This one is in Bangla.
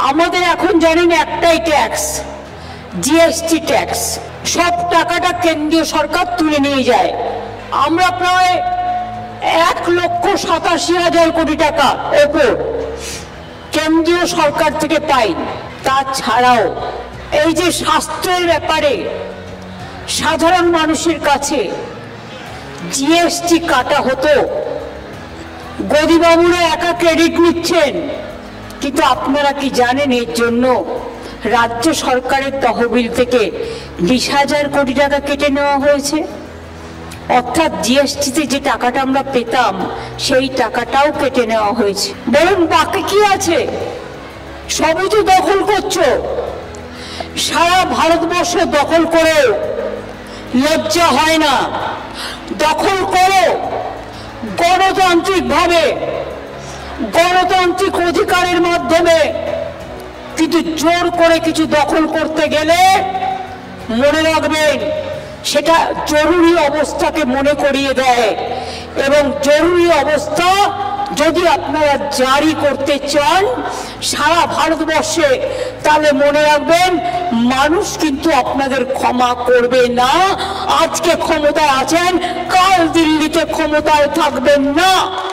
আমাদের এখন জানেন একটাই ট্যাক্স, জিএসটি ট্যাক্স। সব টাকাটা কেন্দ্রীয় সরকার তুলে নিয়ে যায়। আমরা প্রায় 1,87,000 কোটি টাকা ওপর কেন্দ্রীয় সরকার থেকে পাই। তাছাড়াও এই যে স্বাস্থ্যের ব্যাপারে সাধারণ মানুষের কাছে জিএসটি কাটা হতো, গদিবাবুরা একা ক্রেডিট নিচ্ছেন, কিন্তু আপনারা কি জানেন এর জন্য রাজ্য সরকারের তহবিল থেকে 20,000 কোটি টাকা কেটে নেওয়া হয়েছে। অর্থাৎ জিএসটিতে যে টাকাটা আমরা পেতাম সেই টাকাটাও কেটে নেওয়া হয়েছে। বলুন বাকি কি আছে? সবই তো দখল করছো। সারা ভারতবর্ষ দখল করে লজ্জা হয় না? দখল করো গণতান্ত্রিক ভাবে, গণতান্ত্রিক অধিকারের মাধ্যমে, কিন্তু জোর করে কিছু দখল করতে গেলে মনে রাখবেন সেটা জরুরি অবস্থাকে মনে করিয়ে দেয়। এবং জরুরি অবস্থা যদি আপনারা জারি করতে চান সারা ভারতবর্ষে, তাহলে মনে রাখবেন মানুষ কিন্তু আপনাদের ক্ষমা করবে না। আজকে ক্ষমতায় আছেন, কাল দিল্লিতে ক্ষমতায় থাকবেন না।